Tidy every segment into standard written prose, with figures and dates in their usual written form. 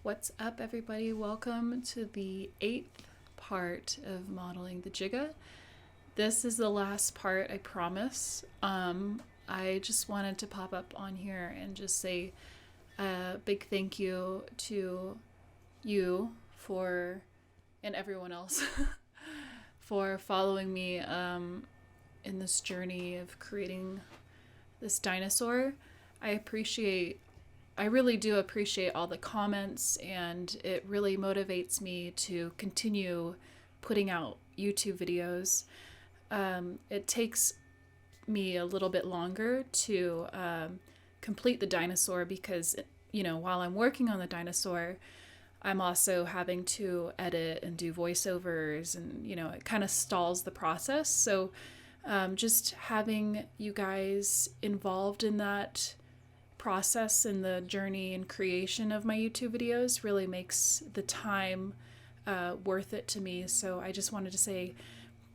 What's up, everybody? Welcome to the 8th part of modeling the Giga. This is the last part, I promise. I just wanted to pop up on here and just say a big thank you to you and everyone else for following me in this journey of creating this dinosaur. I really do appreciate all the comments, and it really motivates me to continue putting out YouTube videos. It takes me a little bit longer to complete the dinosaur because, while I'm working on the dinosaur, I'm also having to edit and do voiceovers, and, it kind of stalls the process. So just having you guys involved in that process and the journey and creation of my YouTube videos really makes the time worth it to me. So I just wanted to say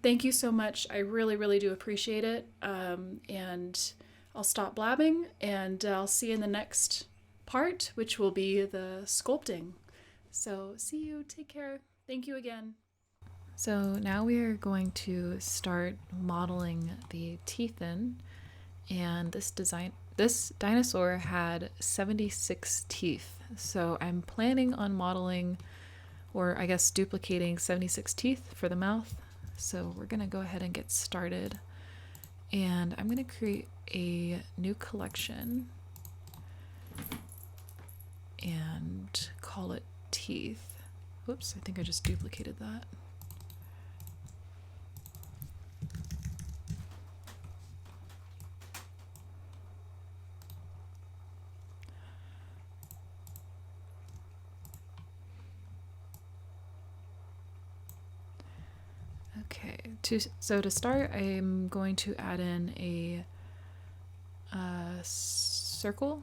thank you so much. I really, really do appreciate it. And I'll stop blabbing, and I'll see you in the next part, which will be the sculpting. So see you. Take care. Thank you again. So now we are going to start modeling the teeth in, and this dinosaur had 76 teeth, so I'm planning on modeling, or I guess duplicating 76 teeth for the mouth. So we're gonna go ahead and get started, and I'm gonna create a new collection and call it teeth. Whoops, I think I just duplicated that. Okay, so to start, I'm going to add in a circle,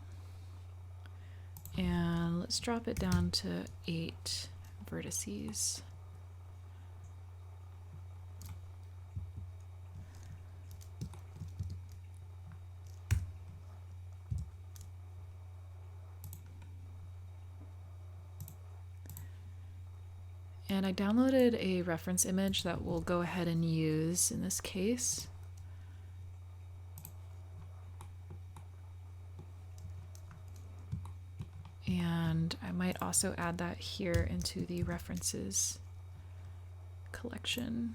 and let's drop it down to 8 vertices. And I downloaded a reference image that we'll go ahead and use in this case. And I might also add that here into the references collection.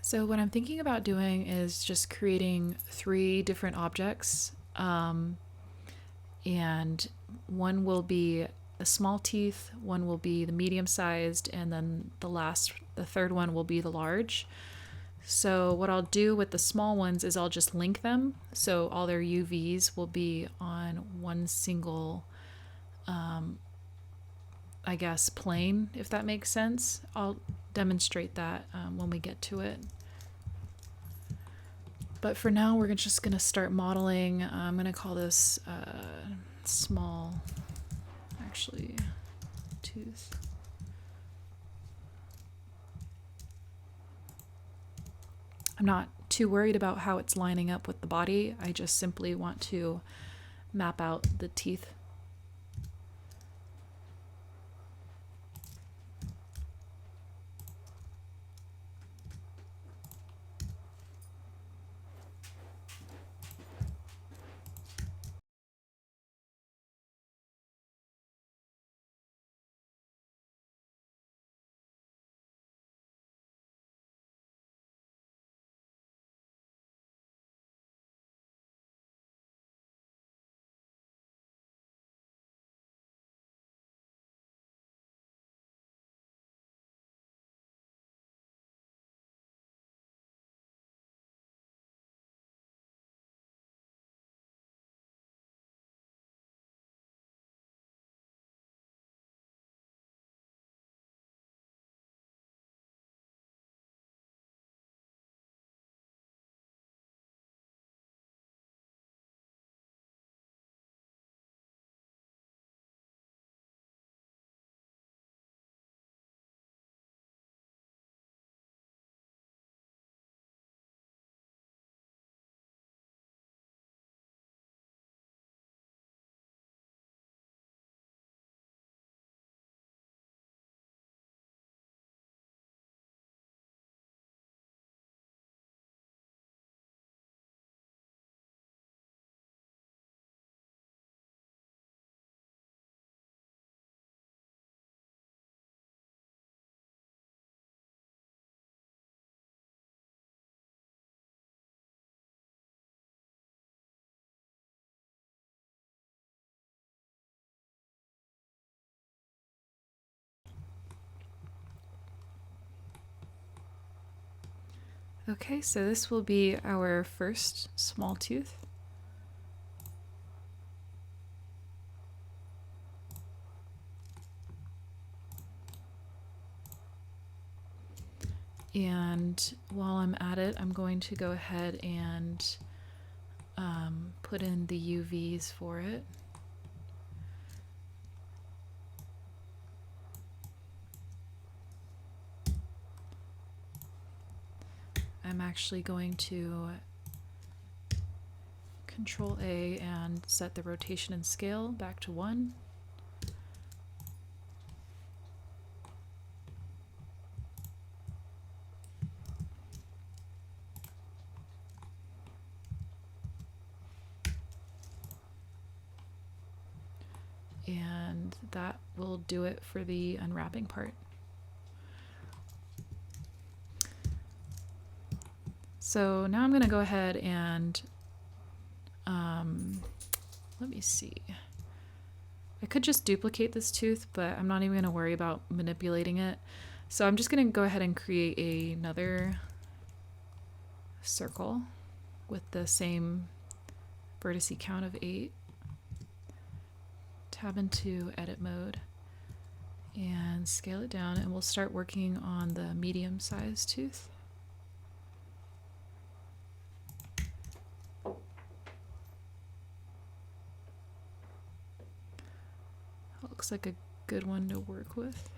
So what I'm thinking about doing is just creating 3 different objects, and one will be the small teeth, one will be the medium-sized, and then the third one will be the large. So what I'll do with the small ones is I'll just link them, so all their UVs will be on one single, I guess, plane, if that makes sense. I'll demonstrate that when we get to it. But for now, we're just going to start modeling. I'm going to call this small, actually, tooth. I'm not too worried about how it's lining up with the body. I just simply want to map out the teeth. Okay, so this will be our first small tooth. And while I'm at it, I'm going to go ahead and put in the UVs for it. I'm actually going to Control A and set the rotation and scale back to 1. And that will do it for the unwrapping part. So now I'm going to go ahead and let me see. I could just duplicate this tooth, but I'm not even going to worry about manipulating it. So I'm just going to go ahead and create another circle with the same vertice count of 8. Tab into edit mode and scale it down, and we'll start working on the medium-sized tooth. Looks like a good one to work with.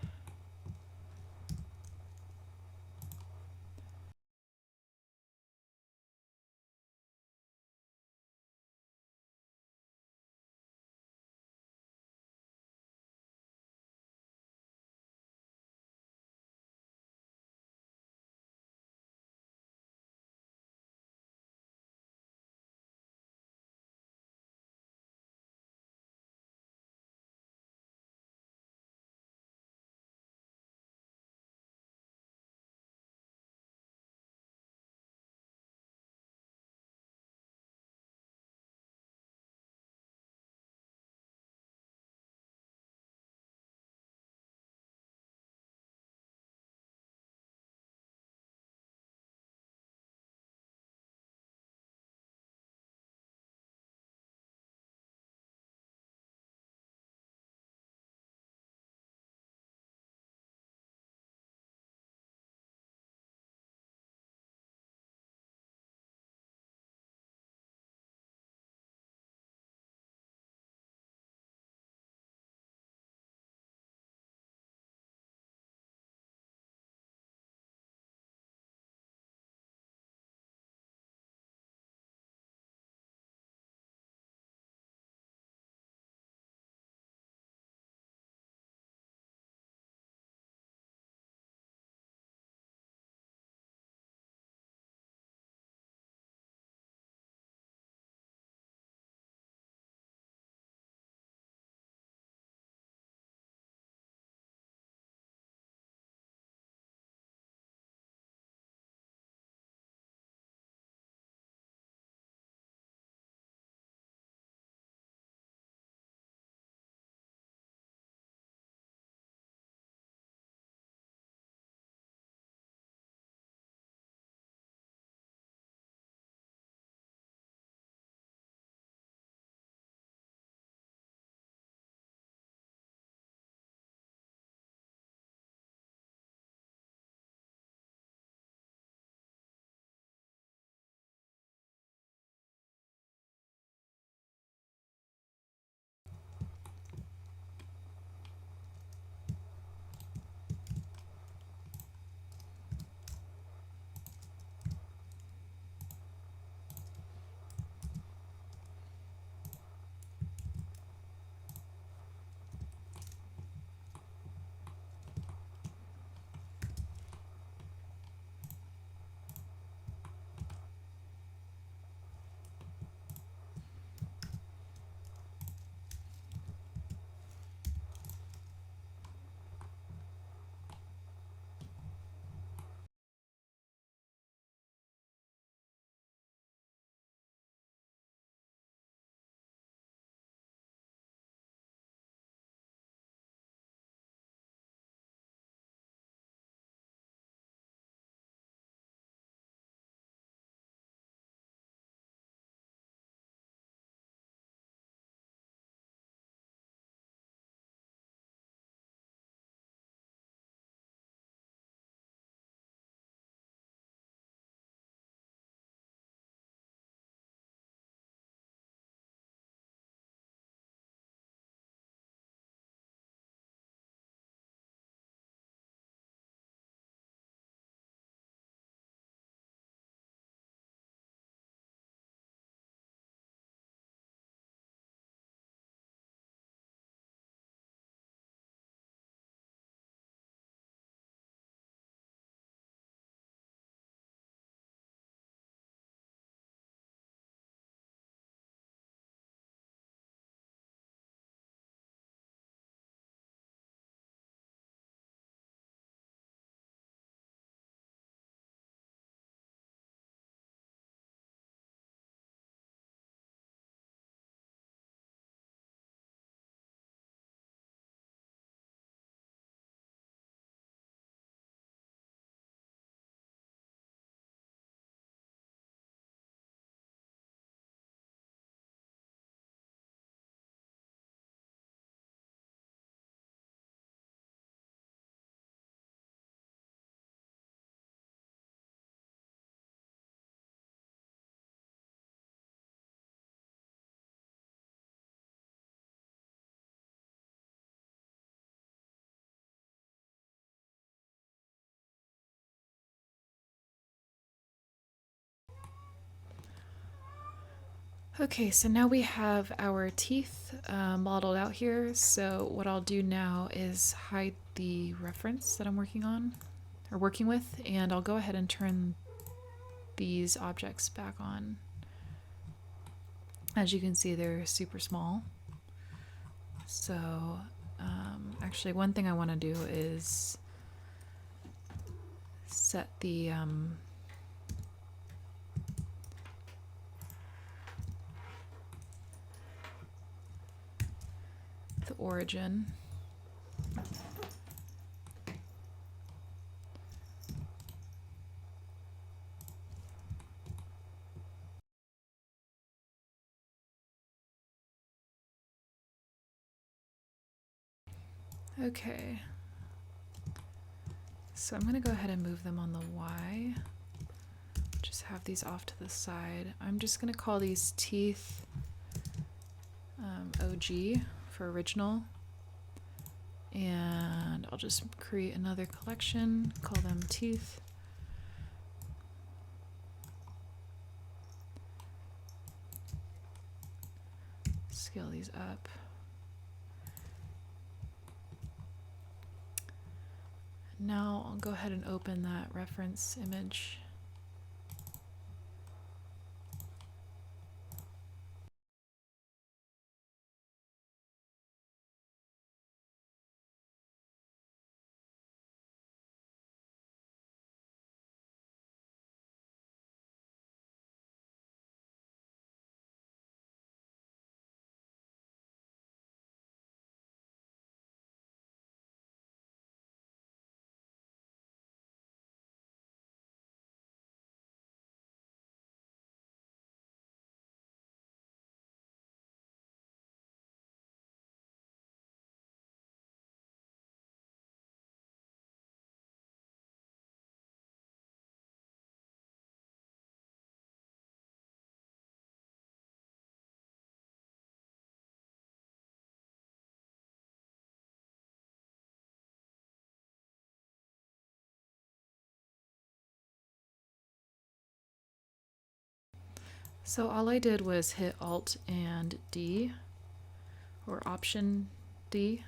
Okay, so now we have our teeth modeled out here. So what I'll do now is hide the reference that I'm working on, or working with, and I'll go ahead and turn these objects back on. As you can see, they're super small. So actually one thing I want to do is set the origin. Okay, so I'm going to go ahead and move them on the Y. Just have these off to the side. I'm just going to call these teeth OG for original. And I'll just create another collection, call them teeth. Scale these up. Now I'll go ahead and open that reference image. So all I did was hit Alt and D, or Option D.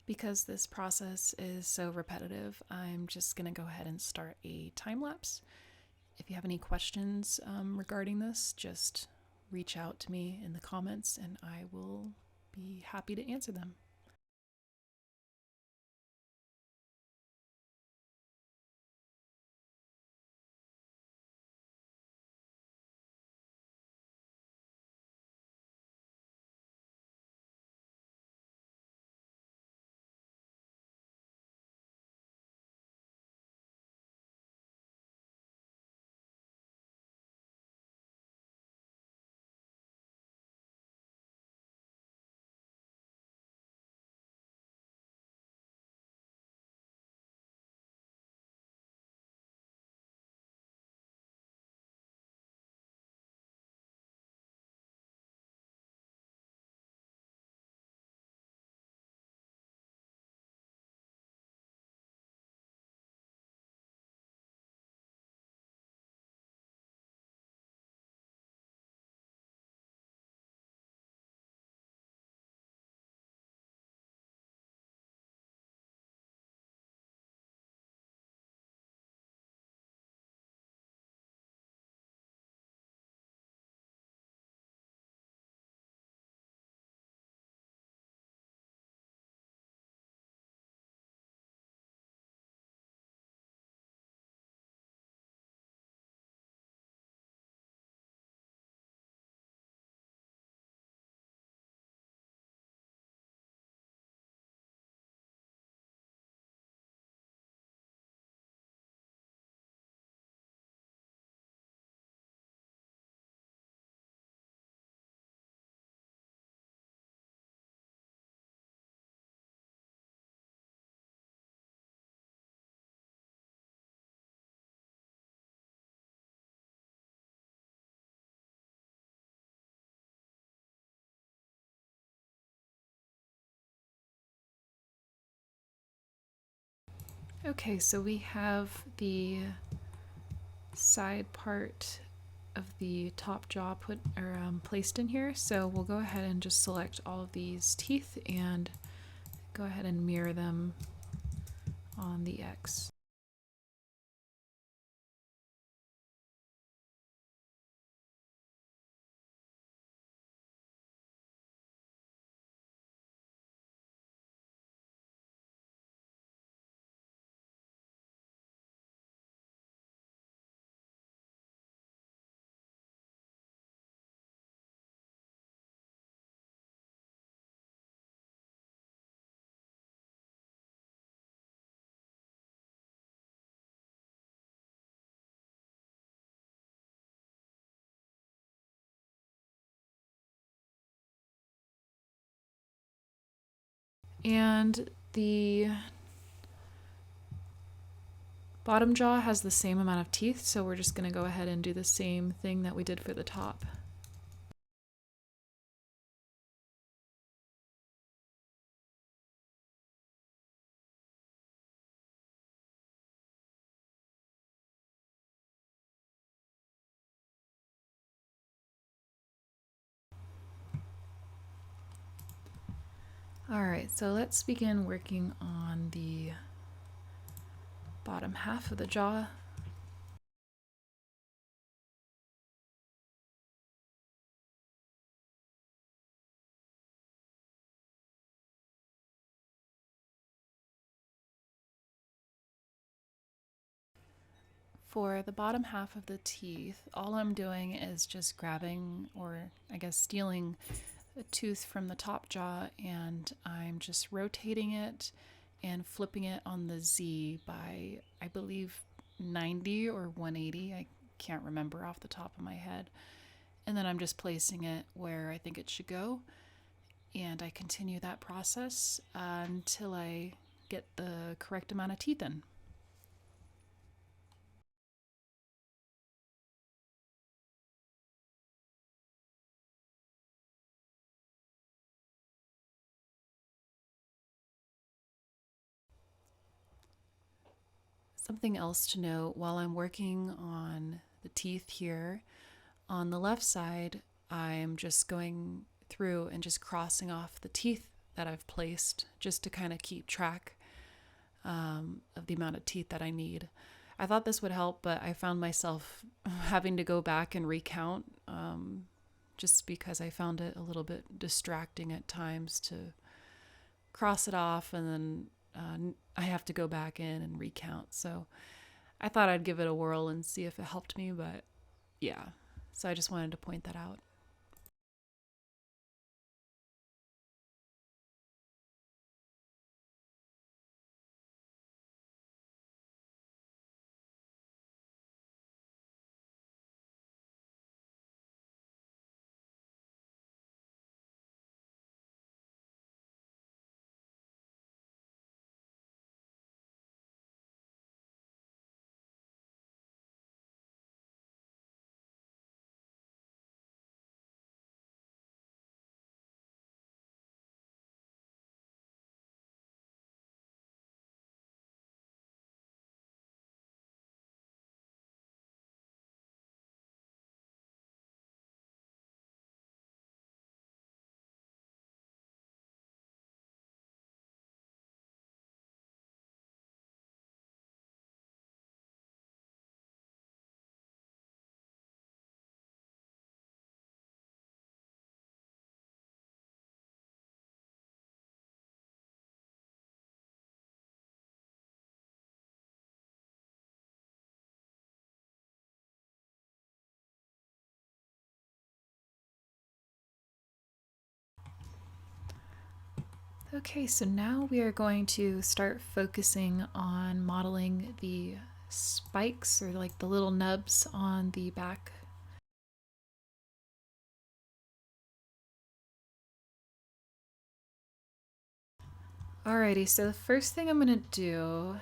Because this process is so repetitive, I'm just going to go ahead and start a time lapse. If you have any questions regarding this, just reach out to me in the comments and I will be happy to answer them. Okay, so we have the side part of the top jaw placed in here. So we'll go ahead and just select all of these teeth and go ahead and mirror them on the X. And the bottom jaw has the same amount of teeth, so we're just going to go ahead and do the same thing that we did for the top. Alright, so let's begin working on the bottom half of the jaw. For the bottom half of the teeth, all I'm doing is just grabbing, or I guess stealing, a tooth from the top jaw, and I'm just rotating it and flipping it on the Z by, I believe, 90 or 180. I can't remember off the top of my head. And then I'm just placing it where I think it should go. And I continue that process until I get the correct amount of teeth in. Something else to note while I'm working on the teeth here, on the left side, I'm just going through and just crossing off the teeth that I've placed just to kind of keep track of the amount of teeth that I need. I thought this would help, but I found myself having to go back and recount just because I found it a little bit distracting at times to cross it off, and then I have to go back in and recount. So I thought I'd give it a whirl and see if it helped me, but yeah. So I just wanted to point that out. Okay, so now we are going to start focusing on modeling the spikes, or like the little nubs on the back. Alrighty, so the first thing I'm going to do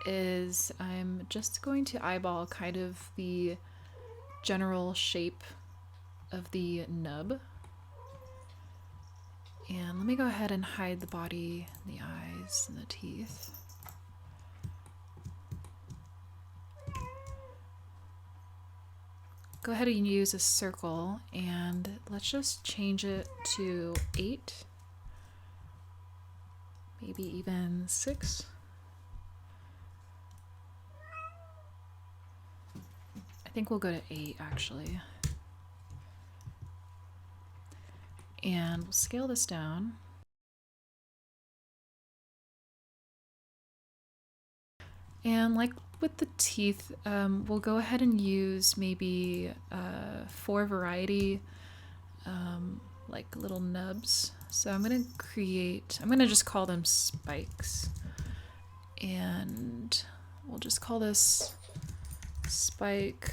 is I'm just going to eyeball kind of the general shape of the nub. And let me go ahead and hide the body, the eyes, and the teeth. go ahead and use a circle, and let's just change it to 8, maybe even 6. I think we'll go to 8 actually. And we'll scale this down. And like with the teeth, we'll go ahead and use maybe 4 variety, like little nubs. So I'm gonna just call them spikes. And we'll just call this spike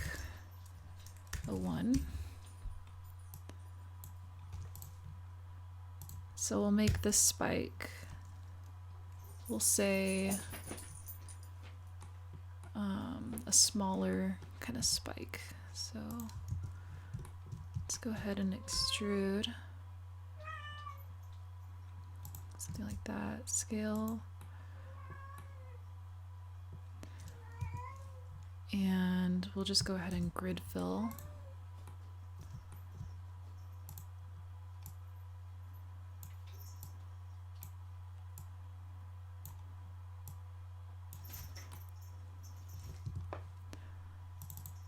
1. So we'll make this spike, we'll say a smaller kind of spike. So let's go ahead and extrude something like that. Scale. And we'll just go ahead and grid fill.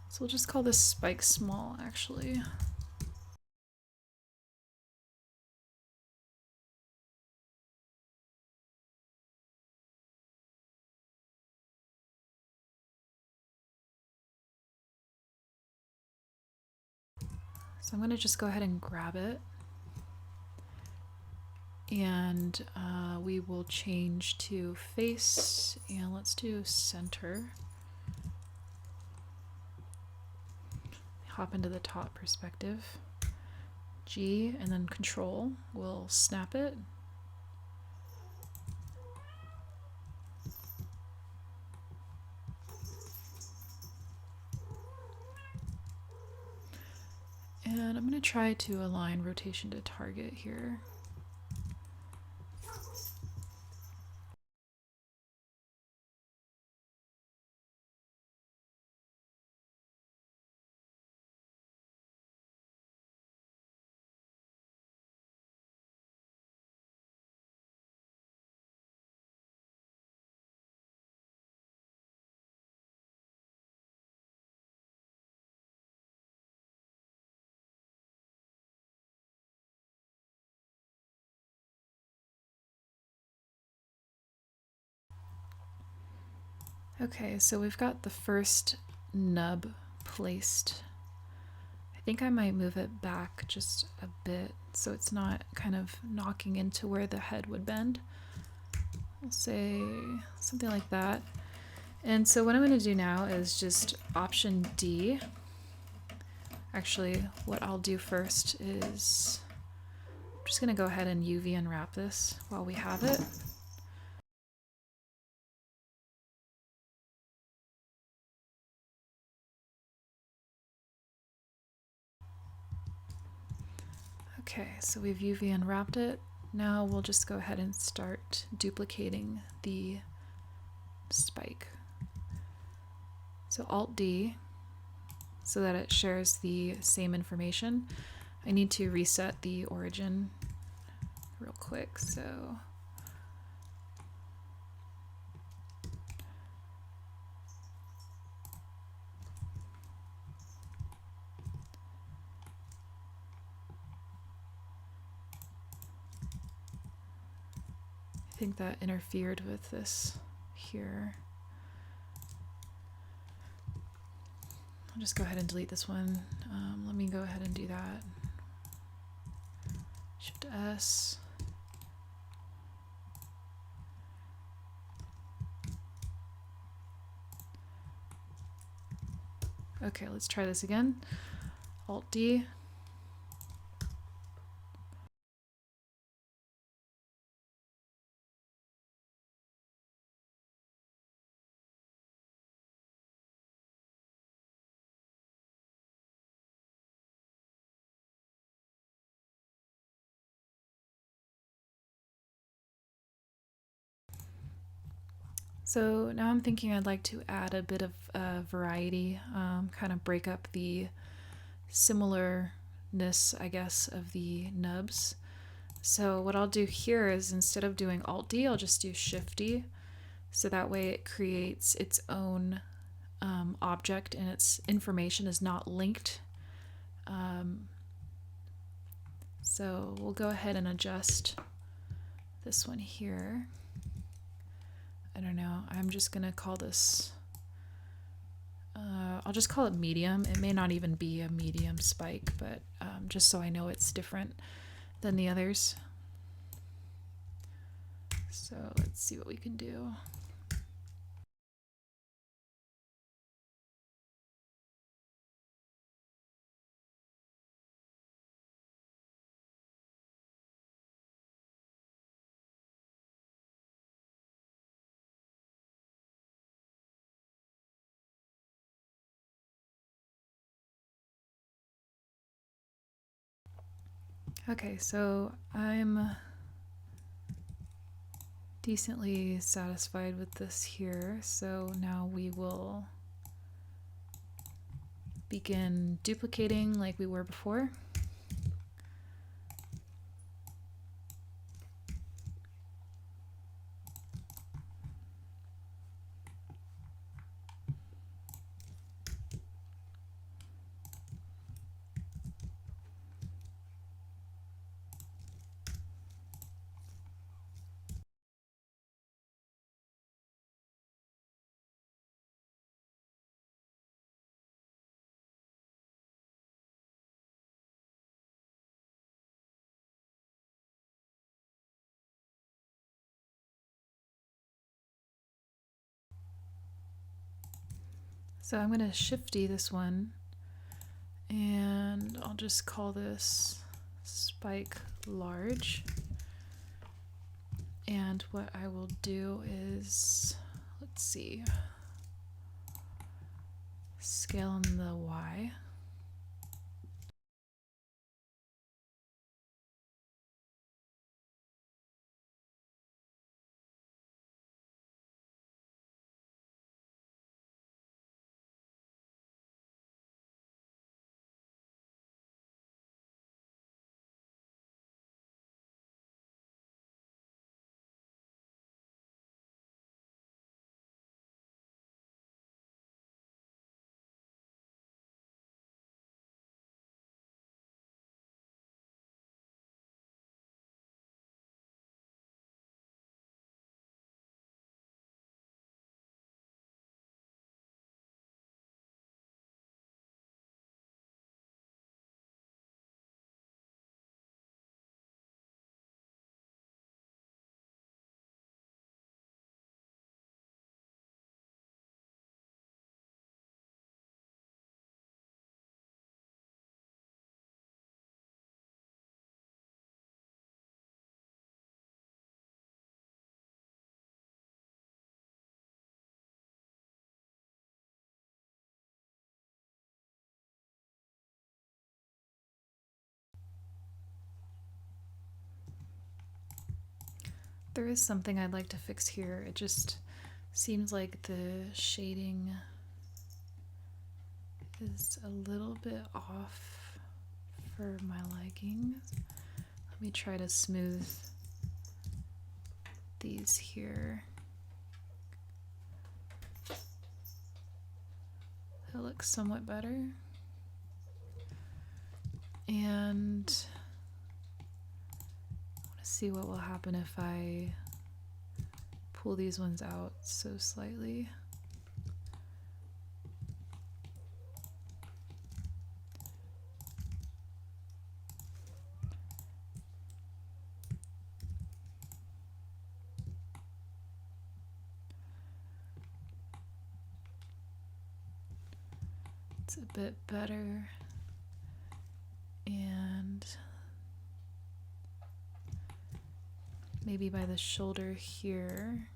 So we'll just call this spike small, actually. So I'm going to just go ahead and grab it. And we will change to face, and let's do center. Hop into the top perspective. G and then control. We'll snap it. And I'm going to try to align rotation to target here. Okay, so we've got the first nub placed. I think I might move it back just a bit so it's not kind of knocking into where the head would bend. We'll say something like that. And so what I'm going to do now is just Option D. Actually, what I'll do first is I'm just going to go ahead and UV unwrap this while we have it. Okay, so we've UV unwrapped it. Now we'll just go ahead and start duplicating the spike. So Alt D, so that it shares the same information. I need to reset the origin real quick, so I think that interfered with this here. I'll just go ahead and delete this one. Let me go ahead and do that. Shift S. Okay, let's try this again. Alt D. So now I'm thinking I'd like to add a bit of variety, kind of break up the similarness, I guess, of the nubs. So what I'll do here is instead of doing Alt-D, I'll just do Shift-D. So that way it creates its own object and its information is not linked. So we'll go ahead and adjust this one here. I don't know, I'm just gonna call this, I'll just call it medium. It may not even be a medium spike, but just so I know it's different than the others. So let's see what we can do. Okay, so I'm decently satisfied with this here. So now we will begin duplicating like we were before. So I'm going to Shift-D this one, and I'll just call this spike large. And what I will do is, let's see, scale on the Y. There is something I'd like to fix here. It just seems like the shading is a little bit off for my liking. Let me try to smooth these here. That looks somewhat better. And I want to see what will happen if I pull these ones out so slightly. It's a bit better. And maybe by the shoulder here.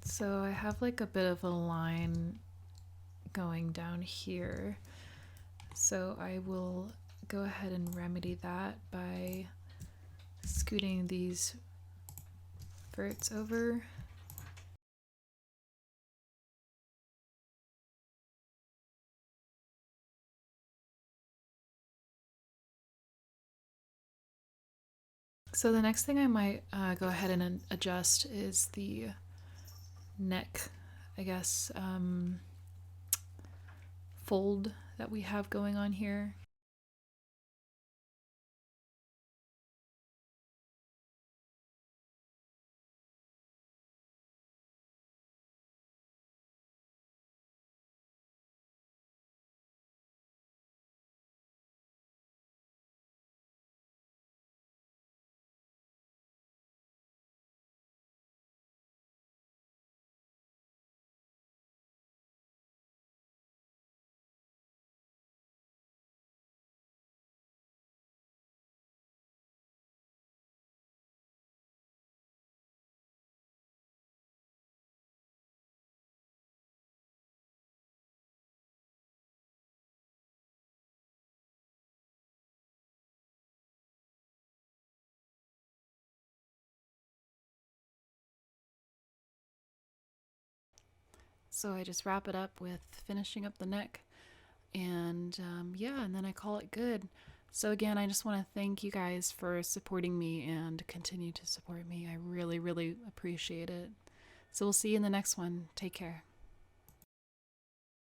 So I have like a bit of a line going down here. So I will go ahead and remedy that by scooting these verts over. So the next thing I might go ahead and adjust is the neck, I guess, fold that we have going on here. So I just wrap it up with finishing up the neck, and yeah, and then I call it good. So again, I just want to thank you guys for supporting me and continue to support me. I really, really appreciate it. So we'll see you in the next one. Take care.